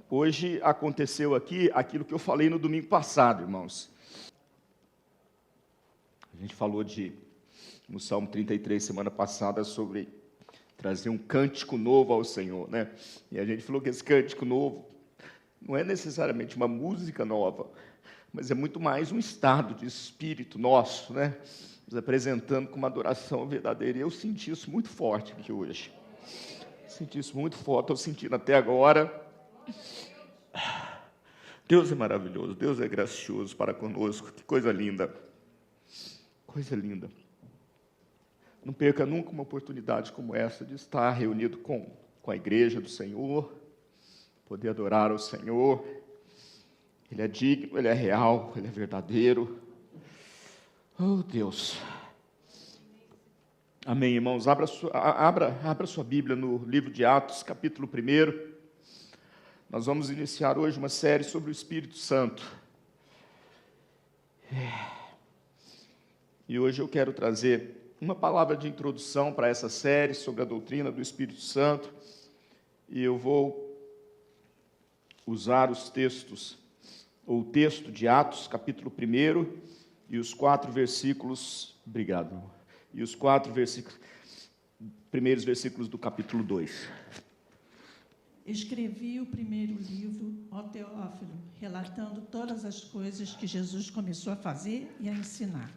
Hoje aconteceu aqui aquilo que eu falei no domingo passado, irmãos. A gente falou no Salmo 33, semana passada, sobre trazer um cântico novo ao Senhor, né? E a gente falou que esse cântico novo não é necessariamente uma música nova, mas é muito mais um estado de espírito nosso, né? Nos apresentando com uma adoração verdadeira. E eu senti isso muito forte aqui hoje. Senti isso muito forte, estou sentindo até agora. Deus é maravilhoso, Deus é gracioso para conosco, que coisa linda. Coisa linda. Não perca nunca uma oportunidade como essa de estar reunido com a igreja do Senhor, poder adorar ao Senhor. Ele é digno, Ele é real, Ele é verdadeiro. Oh, Deus. Amém, irmãos. Abra sua Bíblia no livro de Atos, capítulo 1. Nós vamos iniciar hoje uma série sobre o Espírito Santo. E hoje eu quero trazer uma palavra de introdução para essa série sobre a doutrina do Espírito Santo. E eu vou usar os textos, ou o texto de Atos, capítulo 1, e os 4 versículos, obrigado, e os 4 primeiros versículos do capítulo 2. Escrevi o primeiro livro ao Teófilo, relatando todas as coisas que Jesus começou a fazer e a ensinar,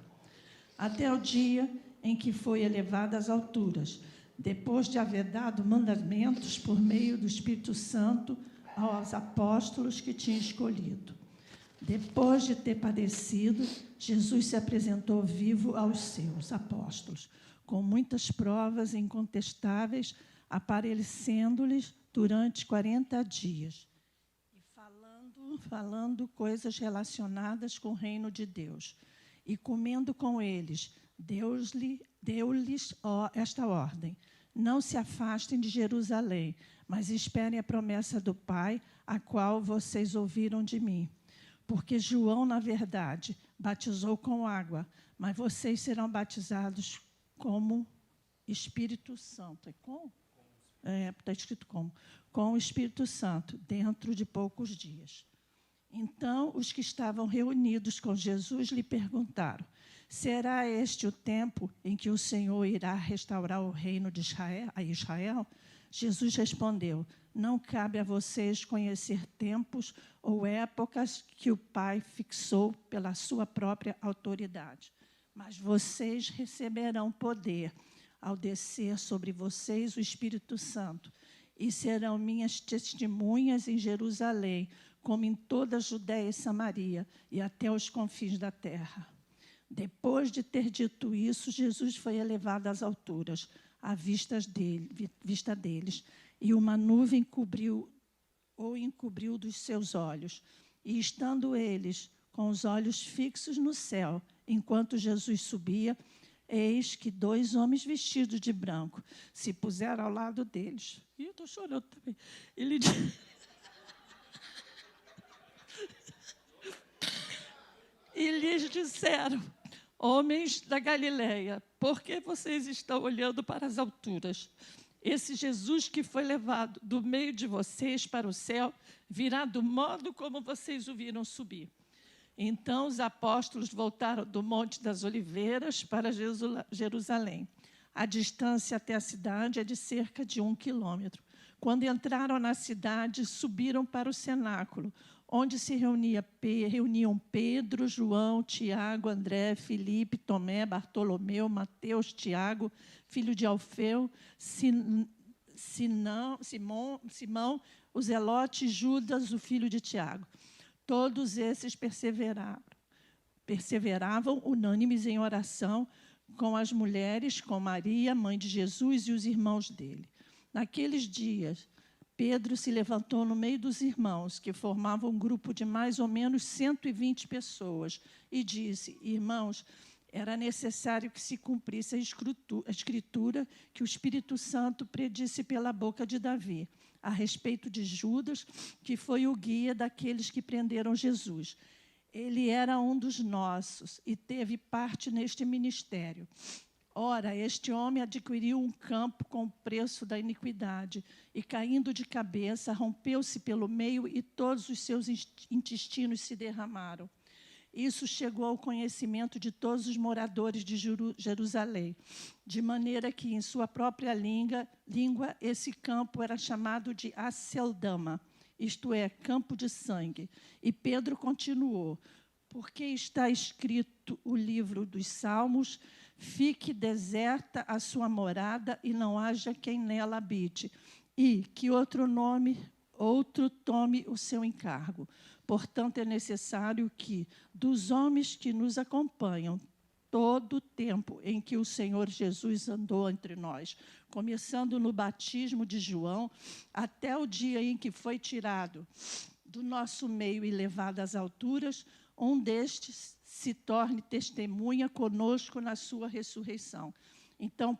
até o dia em que foi elevado às alturas, depois de haver dado mandamentos por meio do Espírito Santo aos apóstolos que tinha escolhido. Depois de ter padecido, Jesus se apresentou vivo aos seus apóstolos, com muitas provas incontestáveis, aparecendo-lhes durante 40 dias, e falando coisas relacionadas com o reino de Deus. E comendo com eles, deu-lhes esta ordem: não se afastem de Jerusalém, mas esperem a promessa do Pai, a qual vocês ouviram de mim. Porque João, na verdade, batizou com água, mas vocês serão batizados como Espírito Santo. Está escrito como? Com o Espírito Santo, dentro de poucos dias. Então, os que estavam reunidos com Jesus lhe perguntaram: será este o tempo em que o Senhor irá restaurar o reino de Israel? Jesus respondeu: não cabe a vocês conhecer tempos ou épocas que o Pai fixou pela sua própria autoridade, mas vocês receberão poder ao descer sobre vocês o Espírito Santo, e serão minhas testemunhas em Jerusalém, como em toda a Judéia e Samaria, e até os confins da terra. Depois de ter dito isso, Jesus foi elevado às alturas, à vista deles, e uma nuvem encobriu dos seus olhos. E estando eles com os olhos fixos no céu, enquanto Jesus subia, eis que 2 homens vestidos de branco se puseram ao lado deles. E eu estou chorando também. E lhes disseram: homens da Galileia, por que vocês estão olhando para as alturas? Esse Jesus que foi levado do meio de vocês para o céu virá do modo como vocês o viram subir. Então os apóstolos voltaram do Monte das Oliveiras para Jerusalém. A distância até a cidade é de cerca de 1 quilômetro. Quando entraram na cidade, subiram para o cenáculo, onde se reuniam Pedro, João, Tiago, André, Filipe, Tomé, Bartolomeu, Mateus, Tiago, filho de Alfeu, Simão, o Zelote, Judas, o filho de Tiago. Todos esses perseveravam unânimes em oração com as mulheres, com Maria, mãe de Jesus, e os irmãos dele. Naqueles dias, Pedro se levantou no meio dos irmãos, que formavam um grupo de mais ou menos 120 pessoas, e disse: irmãos, era necessário que se cumprisse a escritura que o Espírito Santo predisse pela boca de Davi, a respeito de Judas, que foi o guia daqueles que prenderam Jesus. Ele era um dos nossos e teve parte neste ministério. Ora, este homem adquiriu um campo com o preço da iniquidade, e caindo de cabeça, rompeu-se pelo meio, e todos os seus intestinos se derramaram. Isso chegou ao conhecimento de todos os moradores de Jerusalém, de maneira que, em sua própria língua, esse campo era chamado de Aceldama, isto é, campo de sangue. E Pedro continuou: porque está escrito o livro dos Salmos: fique deserta a sua morada e não haja quem nela habite, e que outro tome o seu encargo. Portanto, é necessário que, dos homens que nos acompanham, todo o tempo em que o Senhor Jesus andou entre nós, começando no batismo de João, até o dia em que foi tirado do nosso meio e levado às alturas, um destes se torne testemunha conosco na sua ressurreição. Então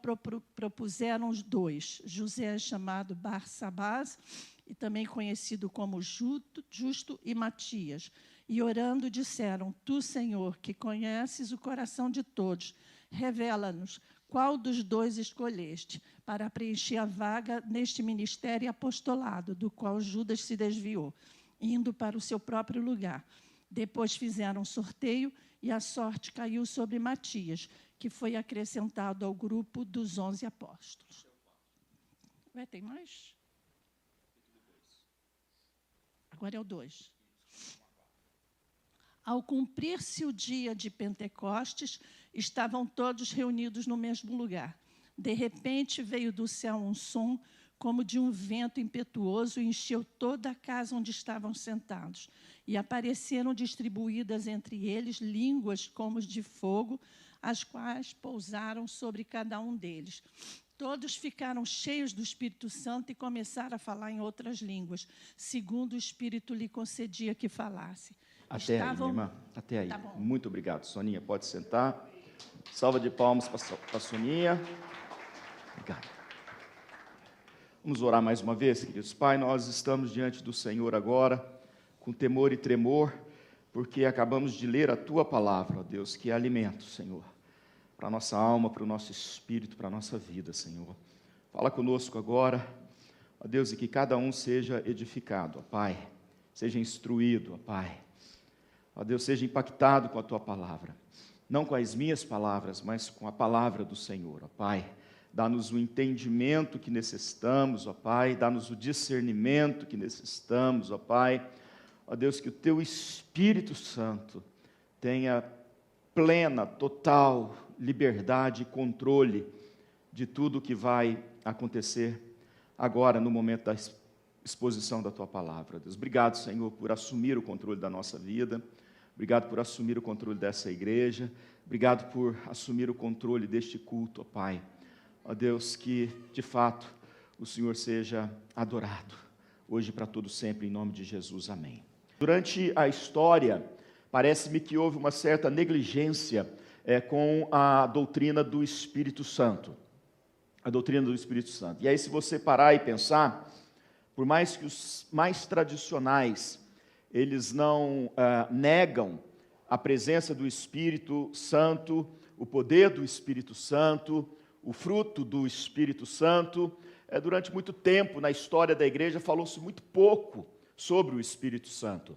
propuseram os dois, José, chamado Barsabás, e também conhecido como Justo, e Matias. E orando disseram: Tu, Senhor, que conheces o coração de todos, revela-nos qual dos dois escolheste para preencher a vaga neste ministério e apostolado, do qual Judas se desviou, indo para o seu próprio lugar. Depois fizeram um sorteio, e a sorte caiu sobre Matias, que foi acrescentado ao grupo dos 11 apóstolos. Tem mais? Agora é o 2. Ao cumprir-se o dia de Pentecostes, estavam todos reunidos no mesmo lugar. De repente, veio do céu um som como de um vento impetuoso e encheu toda a casa onde estavam sentados. E apareceram distribuídas entre eles línguas como de fogo, as quais pousaram sobre cada um deles. Todos ficaram cheios do Espírito Santo e começaram a falar em outras línguas, segundo o Espírito lhe concedia que falasse. Até aí, minha irmã, até aí. Tá bom. Muito obrigado, Soninha. Pode sentar. Salva de palmas para a Soninha. Obrigado. Vamos orar mais uma vez, queridos. Pai, nós estamos diante do Senhor agora, com temor e tremor, porque acabamos de ler a Tua palavra, ó Deus, que é alimento, Senhor, para a nossa alma, para o nosso espírito, para a nossa vida, Senhor. Fala conosco agora, ó Deus, e que cada um seja edificado, ó Pai, seja instruído, ó Pai. Ó Deus, seja impactado com a Tua palavra, não com as minhas palavras, mas com a palavra do Senhor, ó Pai. Dá-nos o entendimento que necessitamos, ó Pai, dá-nos o discernimento que necessitamos, ó Pai. Ó Deus, que o Teu Espírito Santo tenha plena, total liberdade e controle de tudo o que vai acontecer agora, no momento da exposição da Tua palavra. Deus, obrigado, Senhor, por assumir o controle da nossa vida, obrigado por assumir o controle dessa igreja, obrigado por assumir o controle deste culto, ó Pai. Ó Deus, que, de fato, o Senhor seja adorado, hoje e para todo sempre, em nome de Jesus, amém. Durante a história, parece-me que houve uma certa negligência com a doutrina do Espírito Santo. A doutrina do Espírito Santo. E aí, se você parar e pensar, por mais que os mais tradicionais, eles não negam a presença do Espírito Santo, o poder do Espírito Santo, o fruto do Espírito Santo, durante muito tempo na história da igreja falou-se muito pouco sobre o Espírito Santo.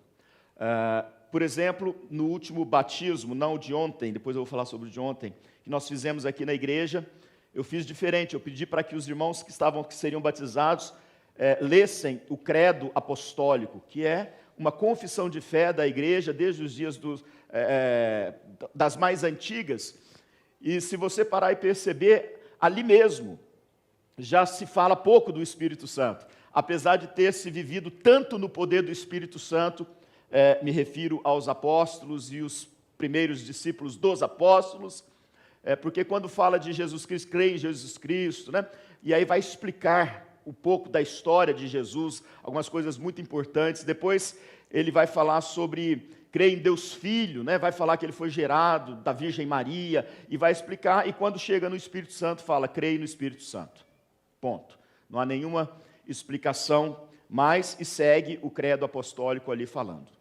Por exemplo, no último batismo, não o de ontem, depois eu vou falar sobre o de ontem, que nós fizemos aqui na igreja, eu fiz diferente, eu pedi para que os irmãos que seriam batizados lessem o credo apostólico, que é uma confissão de fé da igreja desde os dias das mais antigas. E se você parar e perceber, ali mesmo já se fala pouco do Espírito Santo, apesar de ter se vivido tanto no poder do Espírito Santo. Me refiro aos apóstolos e os primeiros discípulos dos apóstolos, porque quando fala de Jesus Cristo, crê em Jesus Cristo, né? E aí vai explicar um pouco da história de Jesus, algumas coisas muito importantes. Depois ele vai falar sobre crer em Deus Filho, né? Vai falar que ele foi gerado da Virgem Maria, e vai explicar, e quando chega no Espírito Santo, fala, creio no Espírito Santo. Ponto. Não há nenhuma explicação mais, e segue o credo apostólico ali falando.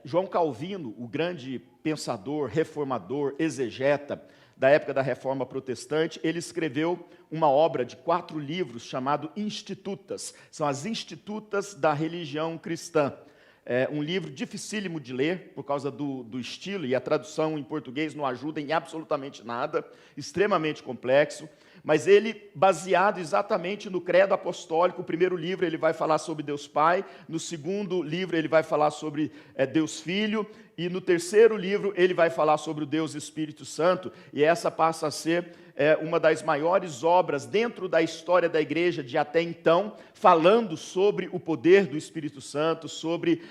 João Calvino, o grande pensador, reformador, exegeta da época da Reforma Protestante, ele escreveu uma obra de 4 livros chamado Institutas. São as Institutas da religião cristã. É um livro dificílimo de ler, por causa do estilo, e a tradução em português não ajuda em absolutamente nada, extremamente complexo, mas ele, baseado exatamente no credo apostólico, o primeiro livro ele vai falar sobre Deus Pai, no segundo livro ele vai falar sobre Deus Filho, e no terceiro livro ele vai falar sobre o Deus Espírito Santo, e essa passa a ser uma das maiores obras dentro da história da igreja de até então, falando sobre o poder do Espírito Santo, sobre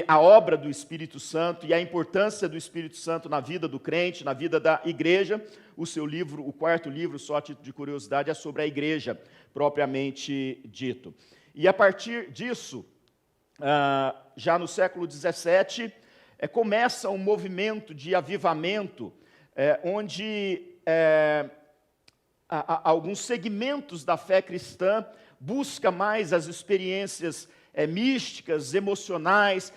a obra do Espírito Santo e a importância do Espírito Santo na vida do crente, na vida da igreja. O seu livro, o 4º livro, só a título de curiosidade, é sobre a igreja, propriamente dito. E a partir disso, já no século XVII, começa um movimento de avivamento, onde alguns segmentos da fé cristã busca mais as experiências místicas, emocionais,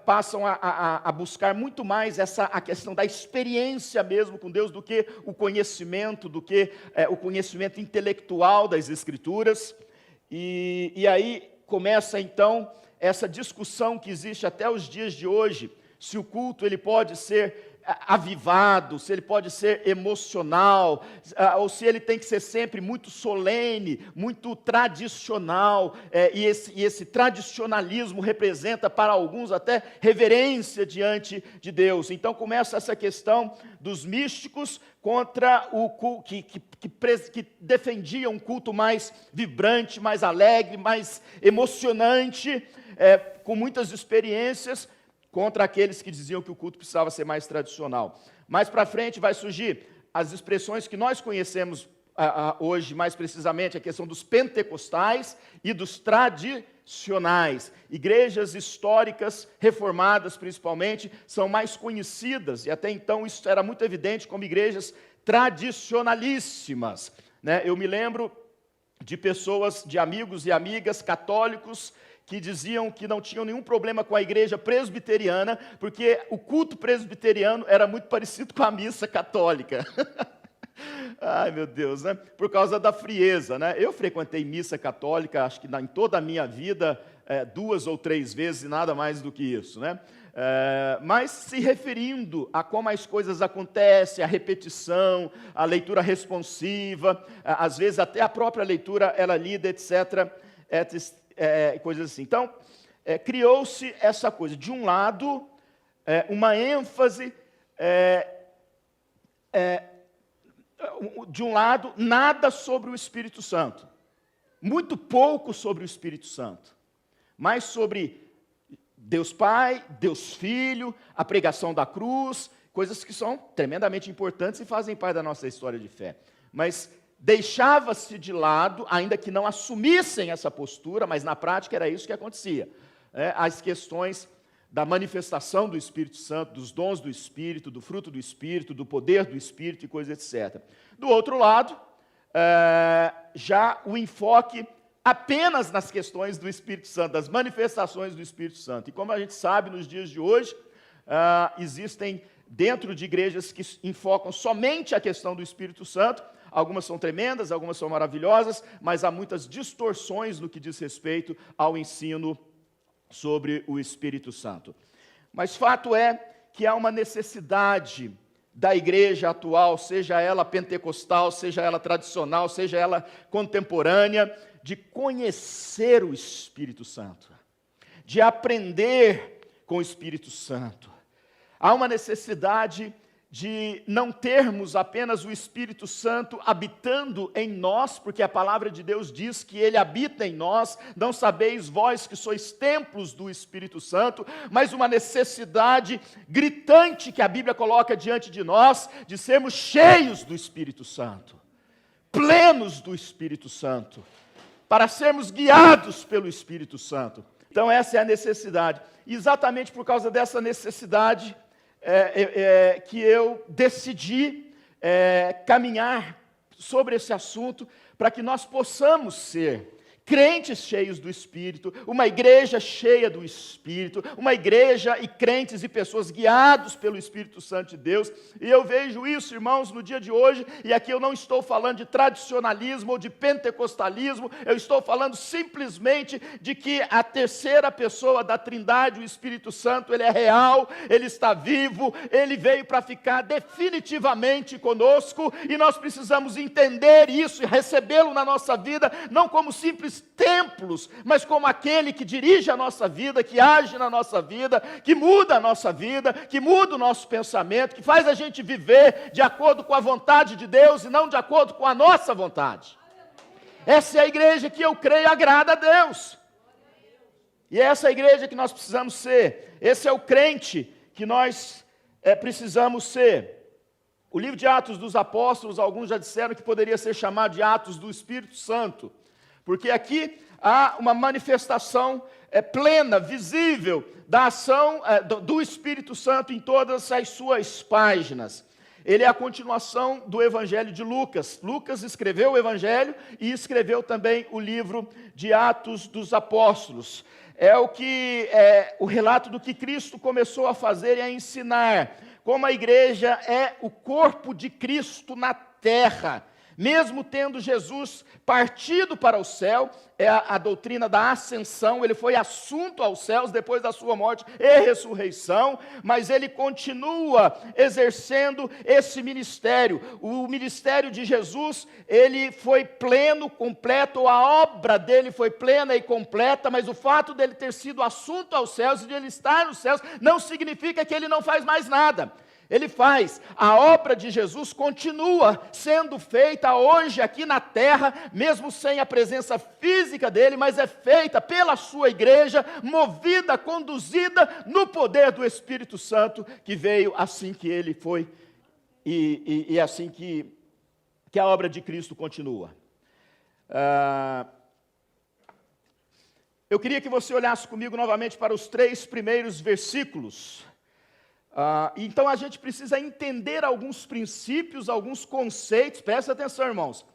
passam a buscar muito mais a questão da experiência mesmo com Deus do que o conhecimento, o conhecimento intelectual das Escrituras. E aí começa então essa discussão que existe até os dias de hoje, se o culto ele pode ser avivado, se ele pode ser emocional, ou se ele tem que ser sempre muito solene, muito tradicional, e esse tradicionalismo representa para alguns até reverência diante de Deus. Então começa essa questão dos místicos contra o culto que defendia um culto mais vibrante, mais alegre, mais emocionante, com muitas experiências, contra aqueles que diziam que o culto precisava ser mais tradicional. Mais para frente vai surgir as expressões que nós conhecemos hoje, mais precisamente, a questão dos pentecostais e dos tradicionais. Igrejas históricas, reformadas principalmente, são mais conhecidas, e até então isso era muito evidente como igrejas tradicionalíssimas, né? Eu me lembro de pessoas, de amigos e amigas católicos, que diziam que não tinham nenhum problema com a igreja presbiteriana, porque o culto presbiteriano era muito parecido com a missa católica. Ai, meu Deus, né? Por causa da frieza, né? Eu frequentei missa católica, acho que em toda a minha vida, 2 ou 3 vezes, e nada mais do que isso, né? Mas se referindo a como as coisas acontecem, a repetição, a leitura responsiva, às vezes até a própria leitura ela lida, etc., coisas assim. Então, criou-se essa coisa. De um lado, uma ênfase, de um lado, nada sobre o Espírito Santo. Muito pouco sobre o Espírito Santo. Mais sobre Deus Pai, Deus Filho, a pregação da cruz, coisas que são tremendamente importantes e fazem parte da nossa história de fé. Mas deixava-se de lado, ainda que não assumissem essa postura, mas na prática era isso que acontecia. As questões da manifestação do Espírito Santo, dos dons do Espírito, do fruto do Espírito, do poder do Espírito e coisas etc. Do outro lado, já o enfoque apenas nas questões do Espírito Santo, das manifestações do Espírito Santo. E como a gente sabe, nos dias de hoje, existem dentro de igrejas que enfocam somente a questão do Espírito Santo. Algumas são tremendas, algumas são maravilhosas, mas há muitas distorções no que diz respeito ao ensino sobre o Espírito Santo. Mas fato é que há uma necessidade da igreja atual, seja ela pentecostal, seja ela tradicional, seja ela contemporânea, de conhecer o Espírito Santo, de aprender com o Espírito Santo. Há uma necessidade de não termos apenas o Espírito Santo habitando em nós, porque a palavra de Deus diz que Ele habita em nós, não sabeis vós que sois templos do Espírito Santo, mas uma necessidade gritante que a Bíblia coloca diante de nós, de sermos cheios do Espírito Santo, plenos do Espírito Santo, para sermos guiados pelo Espírito Santo. Então essa é a necessidade, e exatamente por causa dessa necessidade, que eu decidi caminhar sobre esse assunto para que nós possamos ser crentes cheios do Espírito, uma igreja cheia do Espírito, uma igreja e crentes e pessoas guiados pelo Espírito Santo de Deus. E eu vejo isso, irmãos, no dia de hoje, e aqui eu não estou falando de tradicionalismo ou de pentecostalismo, eu estou falando simplesmente de que a terceira pessoa da Trindade, o Espírito Santo, ele é real, ele está vivo, ele veio para ficar definitivamente conosco, e nós precisamos entender isso e recebê-lo na nossa vida, não como simples templos, mas como aquele que dirige a nossa vida, que age na nossa vida, que muda a nossa vida, que muda o nosso pensamento, que faz a gente viver de acordo com a vontade de Deus e não de acordo com a nossa vontade. Essa é a igreja que eu creio agrada a Deus. E é essa a igreja que nós precisamos ser. Esse é o crente que nós precisamos ser. O livro de Atos dos Apóstolos, alguns já disseram que poderia ser chamado de Atos do Espírito Santo, porque aqui há uma manifestação plena, visível, da ação do Espírito Santo em todas as suas páginas. Ele é a continuação do Evangelho de Lucas. Lucas escreveu o Evangelho e escreveu também o livro de Atos dos Apóstolos. É o relato do que Cristo começou a fazer e a ensinar, como a igreja é o corpo de Cristo na terra. Mesmo tendo Jesus partido para o céu, é a doutrina da ascensão, ele foi assunto aos céus depois da sua morte e ressurreição, mas ele continua exercendo esse ministério. O ministério de Jesus, ele foi pleno, completo, a obra dele foi plena e completa, mas o fato dele ter sido assunto aos céus e de ele estar nos céus, não significa que ele não faz mais nada. Ele faz, a obra de Jesus continua sendo feita hoje aqui na terra, mesmo sem a presença física dele, mas é feita pela sua igreja, movida, conduzida no poder do Espírito Santo, que veio assim que ele foi, e assim que a obra de Cristo continua. Eu queria que você olhasse comigo novamente para os 3 primeiros versículos. Então a gente precisa entender alguns princípios, alguns conceitos. Presta atenção, irmãos.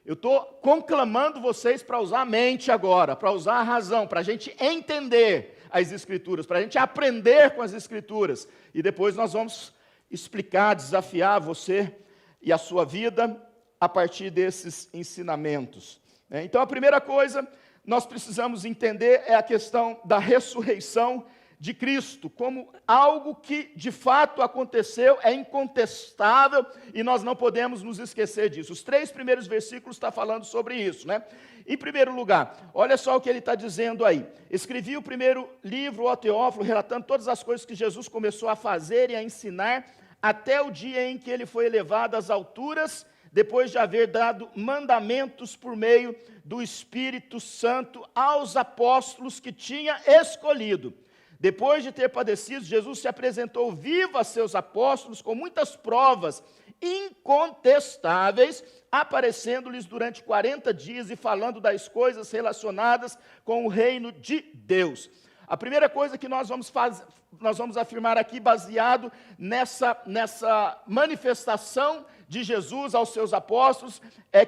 Eu estou conclamando vocês para usar a mente agora, para usar a razão, para a gente entender as Escrituras, para a gente aprender com as Escrituras. E depois nós vamos explicar, desafiar você e a sua vida a partir desses ensinamentos. Então a primeira coisa nós precisamos entender é a questão da ressurreição de Cristo, como algo que de fato aconteceu, é incontestável, e nós não podemos nos esquecer disso. Os 3 primeiros versículos estão falando sobre isso, né? Em primeiro lugar, olha só o que ele está dizendo aí. Escrevi o primeiro livro, ó Teófilo, relatando todas as coisas que Jesus começou a fazer e a ensinar, até o dia em que ele foi elevado às alturas, depois de haver dado mandamentos por meio do Espírito Santo aos apóstolos que tinha escolhido. Depois de ter padecido, Jesus se apresentou vivo a seus apóstolos com muitas provas incontestáveis, aparecendo-lhes durante 40 dias e falando das coisas relacionadas com o reino de Deus. A primeira coisa que nós vamos afirmar aqui, baseado nessa manifestação de Jesus aos seus apóstolos, é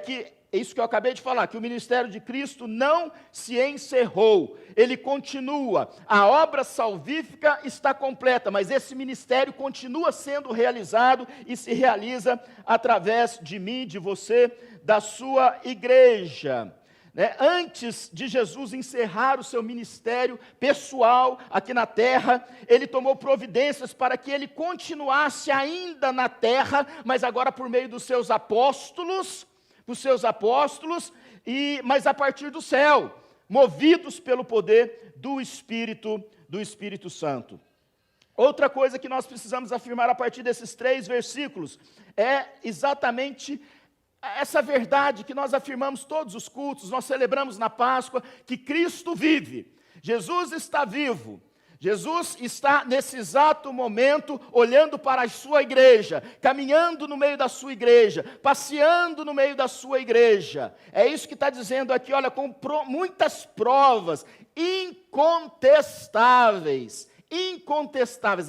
isso que eu acabei de falar, que o ministério de Cristo não se encerrou, ele continua. A obra salvífica está completa, mas esse ministério continua sendo realizado e se realiza através de mim, de você, da sua igreja. Antes de Jesus encerrar o seu ministério pessoal aqui na terra, ele tomou providências para que ele continuasse ainda na terra, mas agora por meio dos seus apóstolos, mas a partir do céu, movidos pelo poder do Espírito Santo. Outra coisa que nós precisamos afirmar a partir desses 3 versículos é exatamente essa verdade que nós afirmamos todos os cultos, nós celebramos na Páscoa, que Cristo vive, Jesus está vivo. Jesus está nesse exato momento olhando para a sua igreja, caminhando no meio da sua igreja, passeando no meio da sua igreja. É isso que está dizendo aqui, olha, com muitas provas incontestáveis.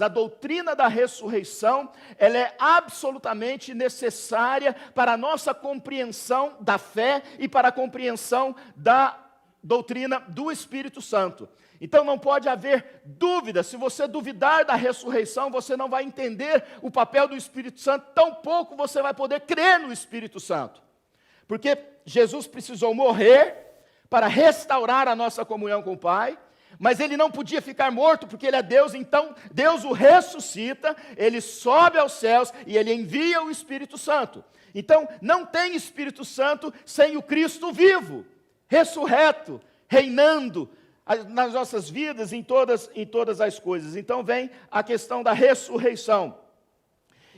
A doutrina da ressurreição, ela é absolutamente necessária para a nossa compreensão da fé e para a compreensão da doutrina do Espírito Santo. Então não pode haver dúvida. Se você duvidar da ressurreição, você não vai entender o papel do Espírito Santo, tampouco você vai poder crer no Espírito Santo. Porque Jesus precisou morrer para restaurar a nossa comunhão com o Pai, mas ele não podia ficar morto, porque ele é Deus, então Deus o ressuscita, ele sobe aos céus e ele envia o Espírito Santo. Então não tem Espírito Santo sem o Cristo vivo, ressurreto, reinando nas nossas vidas, em todas as coisas. Então vem a questão da ressurreição.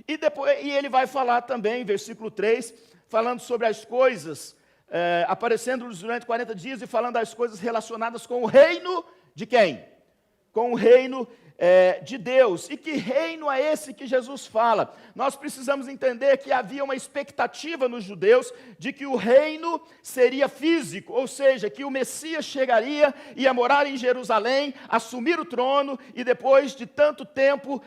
E ele vai falar também, versículo 3, falando sobre as coisas, aparecendo durante 40 dias e falando das coisas relacionadas com o reino de quem? Com o reino de Deus. E que reino é esse que Jesus fala? Nós precisamos entender que havia uma expectativa nos judeus de que o reino seria físico, ou seja, que o Messias chegaria, ia morar em Jerusalém, assumir o trono, e depois de tanto tempo,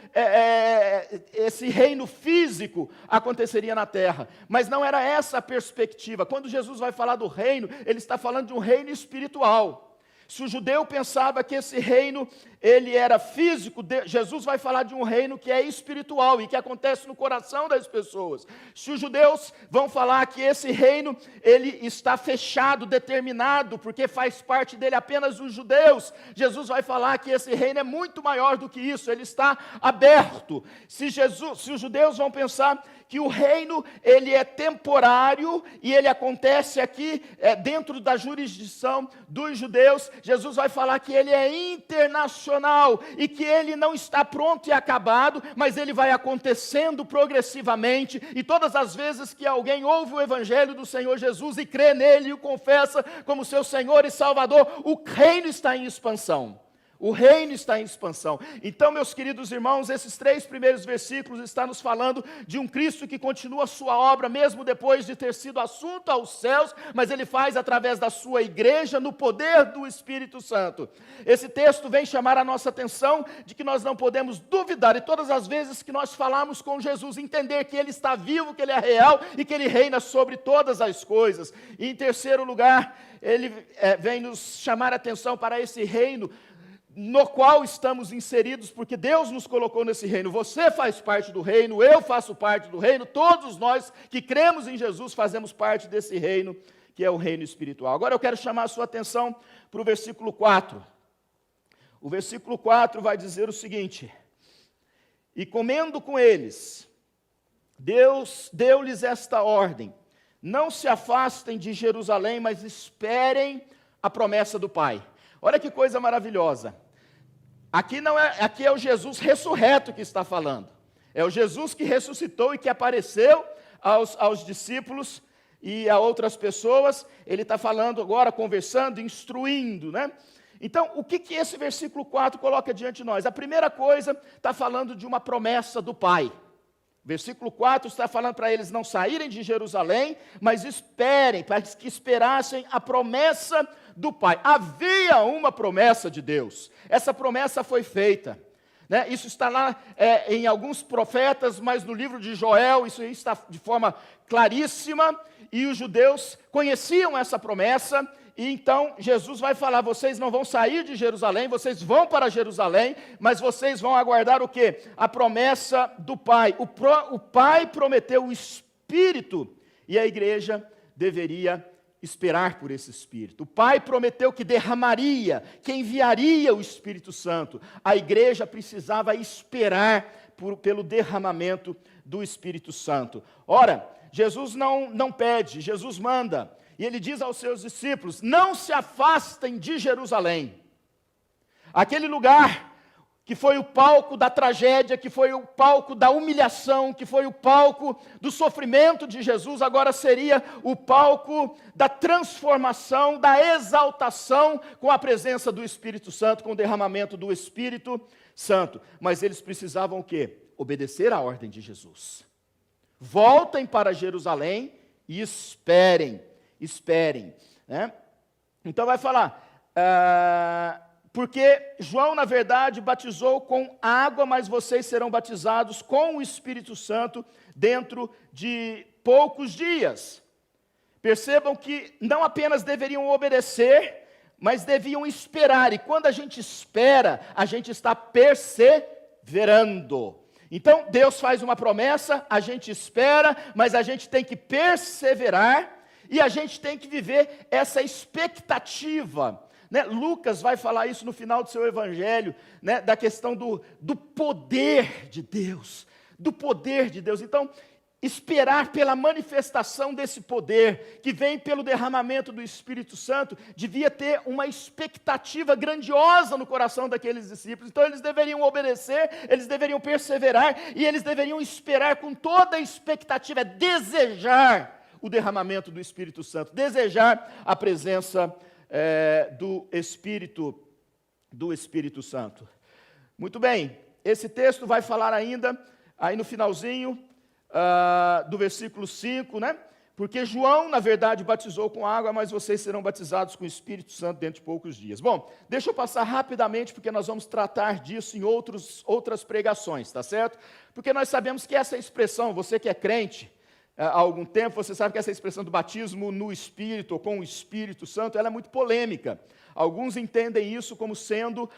esse reino físico aconteceria na terra. Mas não era essa a perspectiva. Quando Jesus vai falar do reino, ele está falando de um reino espiritual. Se o judeu pensava que esse reino, ele era físico, Jesus vai falar de um reino que é espiritual e que acontece no coração das pessoas. Se os judeus vão falar que esse reino, ele está fechado, determinado, porque faz parte dele apenas os judeus, Jesus vai falar que esse reino é muito maior do que isso, ele está aberto. Se os judeus vão pensar que o reino, ele é temporário e ele acontece aqui dentro da jurisdição dos judeus, Jesus vai falar que ele é internacional e que ele não está pronto e acabado, mas ele vai acontecendo progressivamente, e todas as vezes que alguém ouve o evangelho do Senhor Jesus e crê nele e o confessa como seu Senhor e Salvador, o reino está em expansão. O reino está em expansão. Então, meus queridos irmãos, esses 3 primeiros versículos estão nos falando de um Cristo que continua a sua obra, mesmo depois de ter sido assunto aos céus, mas ele faz através da sua igreja, no poder do Espírito Santo. Esse texto vem chamar a nossa atenção de que nós não podemos duvidar, e todas as vezes que nós falamos com Jesus, entender que ele está vivo, que ele é real e que ele reina sobre todas as coisas. E em terceiro lugar, ele vem nos chamar a atenção para esse reino no qual estamos inseridos, porque Deus nos colocou nesse reino. Você faz parte do reino, eu faço parte do reino, todos nós que cremos em Jesus fazemos parte desse reino, que é o reino espiritual. Agora eu quero chamar a sua atenção para o versículo 4. O versículo 4 vai dizer o seguinte: e comendo com eles, Deus deu-lhes esta ordem: não se afastem de Jerusalém, mas esperem a promessa do Pai. Olha que coisa maravilhosa. Aqui é o Jesus ressurreto que está falando. É o Jesus que ressuscitou e que apareceu aos discípulos e a outras pessoas. Ele está falando agora, conversando, instruindo, né? Então, o que esse versículo 4 coloca diante de nós? A primeira coisa, está falando de uma promessa do Pai. Versículo 4 está falando para eles não saírem de Jerusalém, mas esperem, para que esperassem a promessa do Pai. Havia uma promessa de Deus, essa promessa foi feita, né? Isso está lá em alguns profetas, mas no livro de Joel, isso está de forma claríssima, e os judeus conheciam essa promessa. E então Jesus vai falar: vocês não vão sair de Jerusalém, vocês vão para Jerusalém, mas vocês vão aguardar o quê? A promessa do Pai. O Pai prometeu o Espírito, e a igreja deveria esperar por esse Espírito. O Pai prometeu que derramaria, que enviaria o Espírito Santo. A igreja precisava esperar pelo derramamento do Espírito Santo. Ora, Jesus não pede, Jesus manda. E ele diz aos seus discípulos: não se afastem de Jerusalém. Aquele lugar que foi o palco da tragédia, que foi o palco da humilhação, que foi o palco do sofrimento de Jesus, agora seria o palco da transformação, da exaltação com a presença do Espírito Santo, com o derramamento do Espírito Santo. Mas eles precisavam o quê? Obedecer à ordem de Jesus. Voltem para Jerusalém e esperem, né? Então vai falar, porque João, na verdade, batizou com água, mas vocês serão batizados com o Espírito Santo dentro de poucos dias. Percebam que não apenas deveriam obedecer, mas deviam esperar, e quando a gente espera, a gente está perseverando. Então, Deus faz uma promessa, a gente espera, mas a gente tem que perseverar, e a gente tem que viver essa expectativa, né? Lucas vai falar isso no final do seu evangelho, né? Da questão do poder de Deus, do poder de Deus. Então, esperar pela manifestação desse poder, que vem pelo derramamento do Espírito Santo, devia ter uma expectativa grandiosa no coração daqueles discípulos. Então eles deveriam obedecer, eles deveriam perseverar, e eles deveriam esperar com toda a expectativa, desejar o derramamento do Espírito Santo, desejar a presença do Espírito Santo. Muito bem, esse texto vai falar ainda, aí no finalzinho, do versículo 5, né? Porque João, na verdade, batizou com água, mas vocês serão batizados com o Espírito Santo dentro de poucos dias. Bom, deixa eu passar rapidamente, porque nós vamos tratar disso em outras pregações, tá certo? Porque nós sabemos que essa expressão, você que é crente há algum tempo, você sabe que essa expressão do batismo no Espírito, ou com o Espírito Santo, ela é muito polêmica. Alguns entendem isso como sendo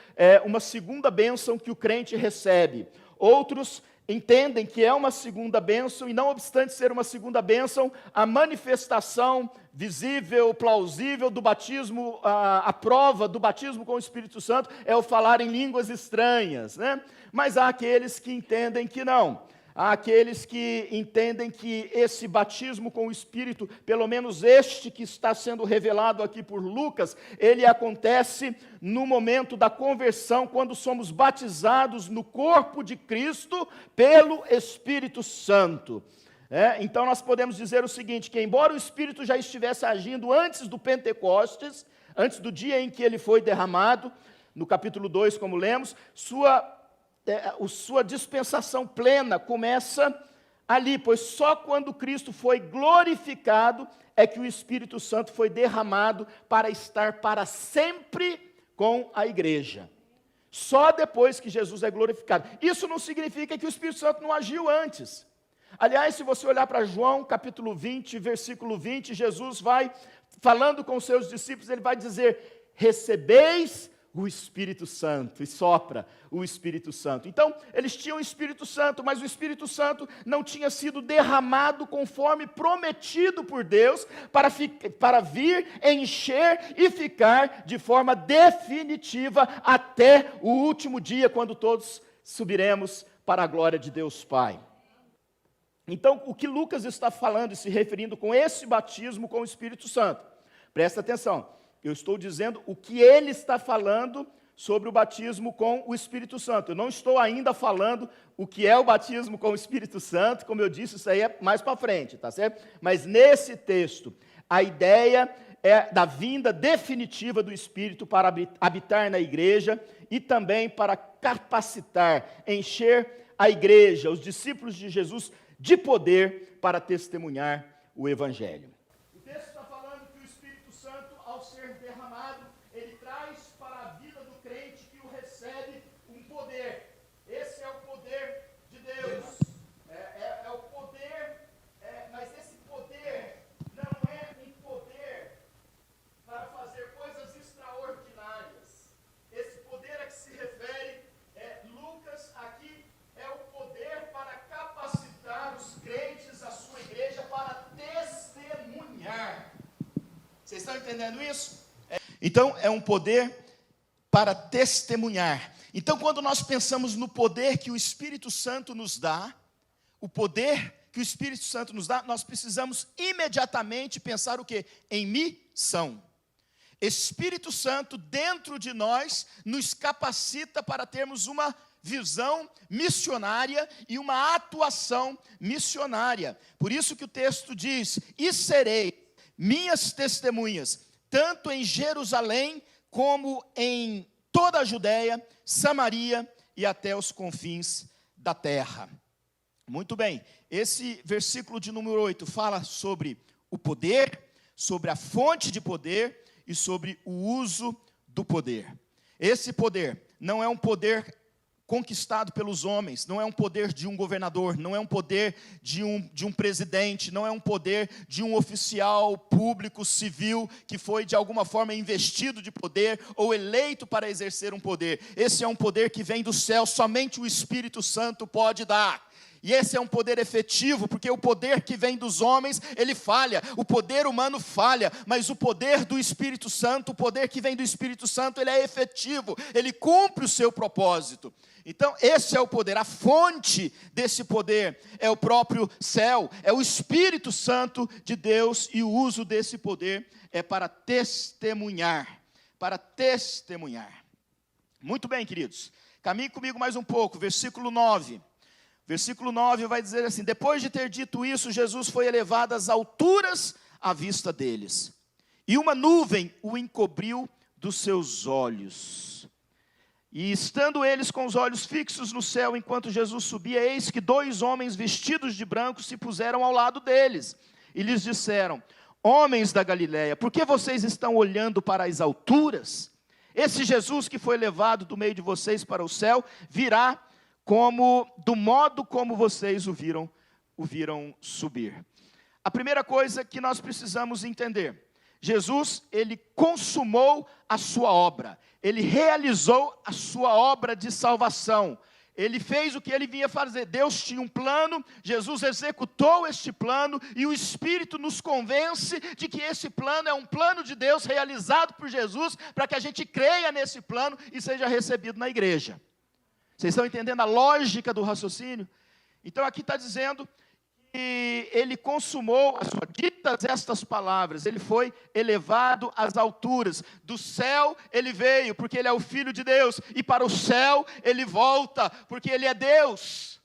uma segunda bênção que o crente recebe. Outros entendem que é uma segunda bênção, e não obstante ser uma segunda bênção, a manifestação visível, plausível do batismo, a prova do batismo com o Espírito Santo é o falar em línguas estranhas, né? Mas há aqueles que entendem que não. Há aqueles que entendem que esse batismo com o Espírito, pelo menos este que está sendo revelado aqui por Lucas, ele acontece no momento da conversão, quando somos batizados no corpo de Cristo pelo Espírito Santo. Então nós podemos dizer o seguinte, que embora o Espírito já estivesse agindo antes do Pentecostes, antes do dia em que ele foi derramado, no capítulo 2, como lemos, sua dispensação plena começa ali, pois só quando Cristo foi glorificado é que o Espírito Santo foi derramado para estar para sempre com a igreja. Só depois que Jesus é glorificado. Isso não significa que o Espírito Santo não agiu antes. Aliás, se você olhar para João, capítulo 20, versículo 20, Jesus vai, falando com os seus discípulos, ele vai dizer, recebeis o Espírito Santo, e sopra o Espírito Santo. Então, eles tinham o Espírito Santo, mas o Espírito Santo não tinha sido derramado conforme prometido por Deus, para vir, encher e ficar de forma definitiva até o último dia, quando todos subiremos para a glória de Deus Pai. Então, o que Lucas está falando e se referindo com esse batismo com o Espírito Santo? Presta atenção. Eu estou dizendo o que ele está falando sobre o batismo com o Espírito Santo. Eu não estou ainda falando o que é o batismo com o Espírito Santo, como eu disse, isso aí é mais para frente, tá certo? Mas nesse texto, a ideia é da vinda definitiva do Espírito para habitar na igreja e também para capacitar, encher a igreja, os discípulos de Jesus, de poder para testemunhar o Evangelho. O texto está falando que o Espírito Santo, ao ser derramado, ele traz para a vida do crente que o recebe um poder. Esse é o poder de Deus. É o poder, mas esse poder não é um poder para fazer coisas extraordinárias. Esse poder a que se refere, Lucas, aqui, é o poder para capacitar os crentes, a sua igreja, para testemunhar. Vocês estão entendendo isso? Então, é um poder para testemunhar. Então, quando nós pensamos no poder que o Espírito Santo nos dá, o poder que o Espírito Santo nos dá, nós precisamos imediatamente pensar o quê? Em missão. Espírito Santo dentro de nós nos capacita para termos uma visão missionária e uma atuação missionária. Por isso que o texto diz, e serei minhas testemunhas, tanto em Jerusalém, como em toda a Judéia, Samaria e até os confins da terra. Muito bem, esse versículo de número 8 fala sobre o poder, sobre a fonte de poder e sobre o uso do poder. Esse poder não é um poder conquistado pelos homens, não é um poder de um governador, não é um poder de um presidente, não é um poder de um oficial público, civil, que foi de alguma forma investido de poder ou eleito para exercer um poder. Esse é um poder que vem do céu, somente o Espírito Santo pode dar. E esse é um poder efetivo, porque o poder que vem dos homens, ele falha, o poder humano falha, mas o poder do Espírito Santo, o poder que vem do Espírito Santo, ele é efetivo, ele cumpre o seu propósito. Então, esse é o poder, a fonte desse poder é o próprio céu, é o Espírito Santo de Deus, e o uso desse poder é para testemunhar, para testemunhar. Muito bem, queridos, caminhe comigo mais um pouco, versículo 9. Versículo 9 vai dizer assim: depois de ter dito isso, Jesus foi elevado às alturas à vista deles, e uma nuvem o encobriu dos seus olhos. E estando eles com os olhos fixos no céu, enquanto Jesus subia, eis que 2 homens vestidos de branco se puseram ao lado deles, e lhes disseram: homens da Galileia, por que vocês estão olhando para as alturas? Esse Jesus que foi levado do meio de vocês para o céu, virá do modo como vocês o viram subir. A primeira coisa que nós precisamos entender: Jesus, ele consumou a sua obra, ele realizou a sua obra de salvação, ele fez o que ele vinha fazer. Deus tinha um plano, Jesus executou este plano, e o Espírito nos convence de que esse plano é um plano de Deus, realizado por Jesus, para que a gente creia nesse plano e seja recebido na igreja. Vocês estão entendendo a lógica do raciocínio? Então aqui está dizendo que ele consumou, ditas estas palavras, ele foi elevado às alturas. Do céu ele veio, porque ele é o Filho de Deus, e para o céu ele volta, porque ele é Deus.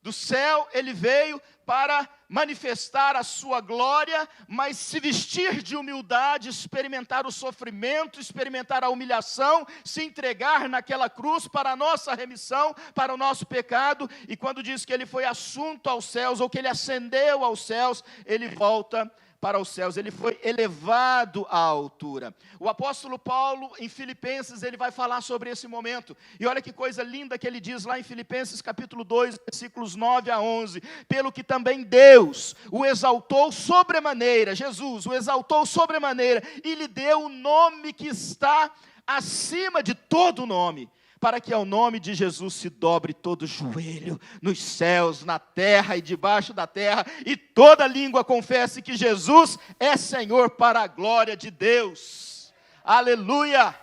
Do céu ele veio para manifestar a sua glória, mas se vestir de humildade, experimentar o sofrimento, experimentar a humilhação, se entregar naquela cruz para a nossa remissão, para o nosso pecado. E quando diz que ele foi assunto aos céus, ou que ele ascendeu aos céus, ele volta para os céus, ele foi elevado à altura. O apóstolo Paulo, em Filipenses, ele vai falar sobre esse momento, e olha que coisa linda que ele diz lá em Filipenses capítulo 2, versículos 9 a 11, pelo que também Deus o exaltou sobremaneira, Jesus o exaltou sobremaneira, e lhe deu o nome que está acima de todo nome, para que ao nome de Jesus se dobre todo joelho, nos céus, na terra e debaixo da terra, e toda língua confesse que Jesus é Senhor, para a glória de Deus. Aleluia!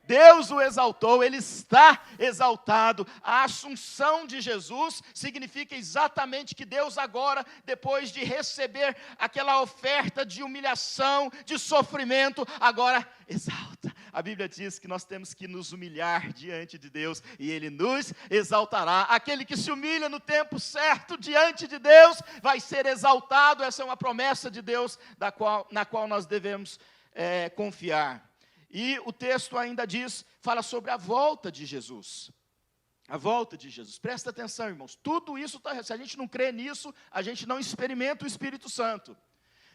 Deus o exaltou, ele está exaltado. A assunção de Jesus significa exatamente que Deus agora, depois de receber aquela oferta de humilhação, de sofrimento, agora exalta. A Bíblia diz que nós temos que nos humilhar diante de Deus, e Ele nos exaltará. Aquele que se humilha no tempo certo diante de Deus, vai ser exaltado. Essa é uma promessa de Deus, na qual nós devemos confiar. E o texto ainda fala sobre a volta de Jesus. A volta de Jesus. Presta atenção, irmãos. Tudo isso, se a gente não crê nisso, a gente não experimenta o Espírito Santo.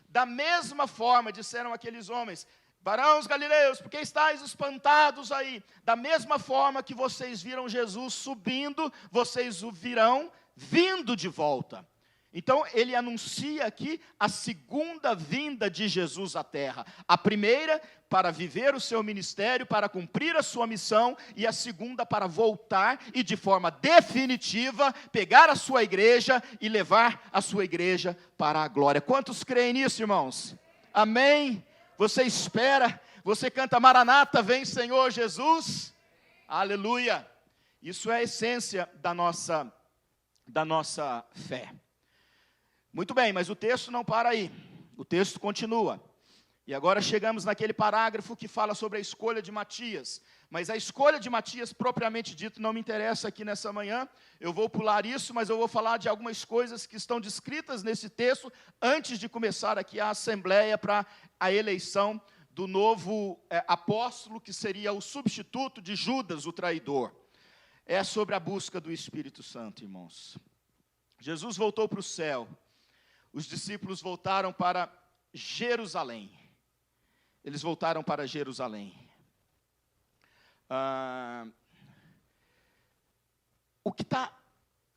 Da mesma forma, disseram aqueles homens: varões galileus, por que estáis espantados aí? Da mesma forma que vocês viram Jesus subindo, vocês o virão vindo de volta. Então, ele anuncia aqui a segunda vinda de Jesus à terra. A primeira, para viver o seu ministério, para cumprir a sua missão, e a segunda, para voltar e de forma definitiva, pegar a sua igreja e levar a sua igreja para a glória. Quantos creem nisso, irmãos? Amém? Você espera, você canta Maranata, vem Senhor Jesus? Aleluia! Isso é a essência da nossa fé. Muito bem, mas o texto não para aí, o texto continua, e agora chegamos naquele parágrafo que fala sobre a escolha de Matias, mas a escolha de Matias propriamente dito não me interessa aqui nessa manhã, eu vou pular isso, mas eu vou falar de algumas coisas que estão descritas nesse texto, antes de começar aqui a assembleia para a eleição do novo apóstolo, que seria o substituto de Judas, o traidor. É sobre a busca do Espírito Santo, irmãos. Jesus voltou para o céu. Os discípulos voltaram para Jerusalém. Eles voltaram para Jerusalém.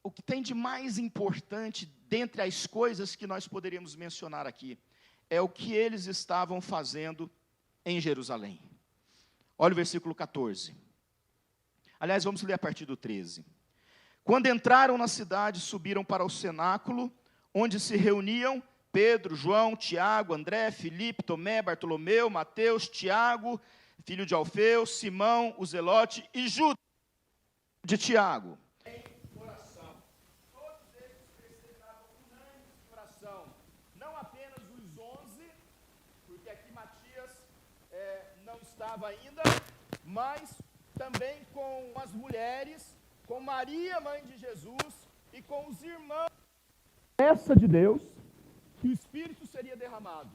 o que tem de mais importante dentre as coisas que nós poderíamos mencionar aqui é o que eles estavam fazendo em Jerusalém. Olha o versículo 14. Aliás, vamos ler a partir do 13. Quando entraram na cidade, subiram para o cenáculo, onde se reuniam Pedro, João, Tiago, André, Filipe, Tomé, Bartolomeu, Mateus, Tiago, filho de Alfeu, Simão, o Zelote e Judas de Tiago. Em oração. Todos eles perseveravam unânimes em oração. Não apenas os 11, porque aqui Matias não estava ainda, mas também com as mulheres, com Maria, mãe de Jesus, e com os irmãos. Essa de Deus, que o Espírito seria derramado.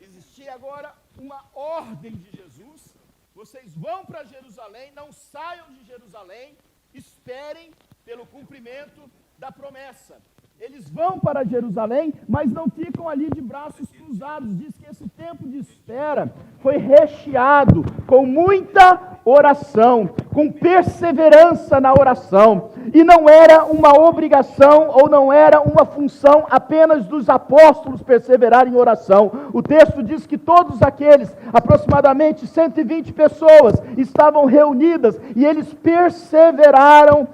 Existia agora uma ordem de Jesus: vocês vão para Jerusalém, não saiam de Jerusalém, esperem pelo cumprimento da promessa. Eles vão para Jerusalém, mas não ficam ali de braços cruzados. Diz que esse tempo de espera foi recheado com muita oração, com perseverança na oração. E não era uma obrigação ou não era uma função apenas dos apóstolos perseverarem em oração. O texto diz que todos aqueles, aproximadamente 120 pessoas, estavam reunidas e eles perseveravam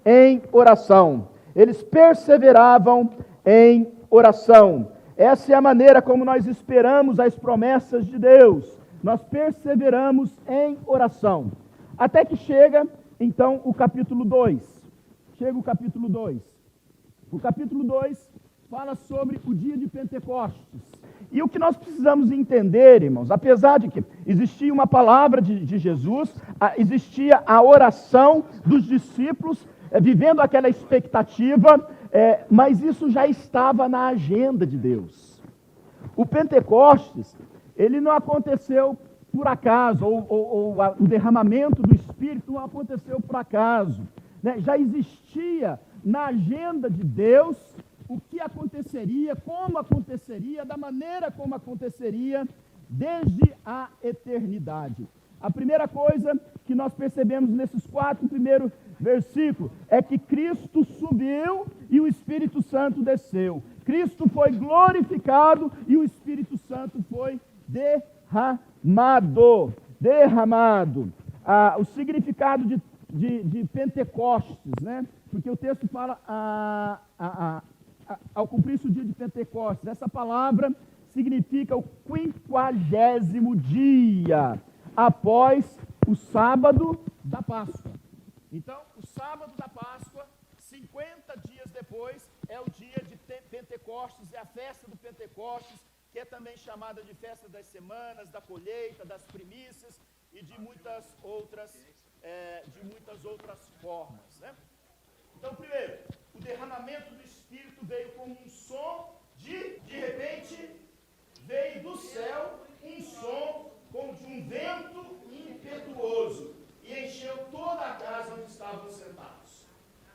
em oração. Eles perseveravam em oração. Essa é a maneira como nós esperamos as promessas de Deus. Nós perseveramos em oração. Até que chega, então, o capítulo 2. Chega o capítulo 2. O capítulo 2 fala sobre o dia de Pentecostes. E o que nós precisamos entender, irmãos, apesar de que existia uma palavra de Jesus, existia a oração dos discípulos, vivendo aquela expectativa, mas isso já estava na agenda de Deus. O Pentecostes, ele não aconteceu por acaso, ou o derramamento do Espírito não aconteceu por acaso, né? Já existia na agenda de Deus o que aconteceria, como aconteceria, da maneira como aconteceria, desde a eternidade. A primeira coisa que nós percebemos nesses 4 primeiros versículos é que Cristo subiu e o Espírito Santo desceu. Cristo foi glorificado e o Espírito Santo foi derramado. O significado de Pentecostes, né? Porque o texto fala ao cumprir-se o dia de Pentecostes. Essa palavra significa o 50º dia após o sábado da Páscoa. Então, o sábado da Páscoa, 50 dias depois, é o dia de Pentecostes, é a festa do Pentecostes, que é também chamada de festa das semanas, da colheita, das primícias e de muitas outras formas, né? Então, primeiro, o derramamento do Espírito veio como um som de repente, veio do céu um som como de um vento impetuoso e encheu toda a casa onde estavam sentados.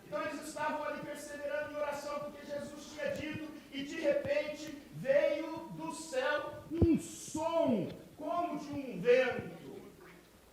Então eles estavam ali perseverando em oração, porque Jesus tinha dito, e de repente veio do céu um som como de um vento.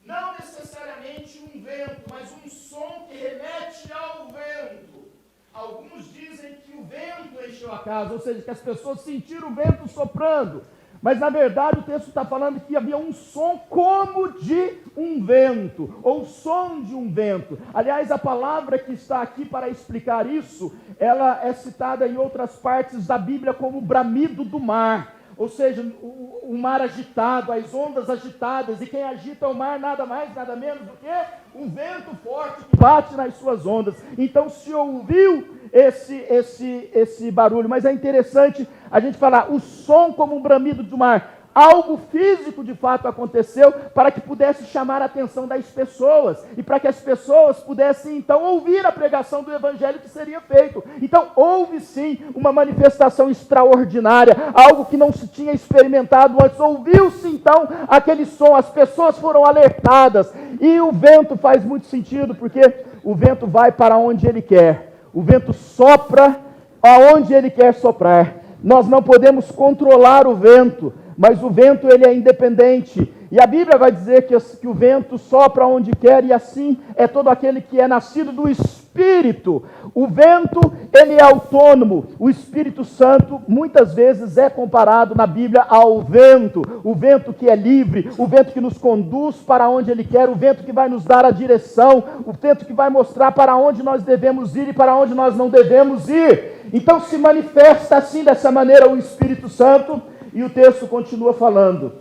Não necessariamente um vento, mas um som que remete ao vento. Alguns dizem que o vento encheu a casa, ou seja, que as pessoas sentiram o vento soprando. Mas, na verdade, o texto está falando que havia um som como de um vento, ou som de um vento. Aliás, a palavra que está aqui para explicar isso, ela é citada em outras partes da Bíblia como bramido do mar. Ou seja, o mar agitado, as ondas agitadas, e quem agita o mar nada mais, nada menos do que um vento forte que bate nas suas ondas. Então se ouviu esse barulho, mas é interessante a gente falar, o som como um bramido do mar. Algo físico de fato aconteceu para que pudesse chamar a atenção das pessoas e para que as pessoas pudessem então ouvir a pregação do evangelho que seria feito. Então houve sim uma manifestação extraordinária, algo que não se tinha experimentado antes. Ouviu-se então aquele som, as pessoas foram alertadas e o vento faz muito sentido, porque o vento vai para onde ele quer, o vento sopra aonde ele quer soprar. Nós não podemos controlar o vento, mas o vento ele é independente, E a Bíblia vai dizer que o vento sopra onde quer, e assim é todo aquele que é nascido do Espírito. O vento, ele é autônomo. O Espírito Santo, muitas vezes, é comparado na Bíblia ao vento. O vento que é livre, o vento que nos conduz para onde ele quer, o vento que vai nos dar a direção, o vento que vai mostrar para onde nós devemos ir e para onde nós não devemos ir. Então se manifesta assim, dessa maneira, o Espírito Santo, e o texto continua falando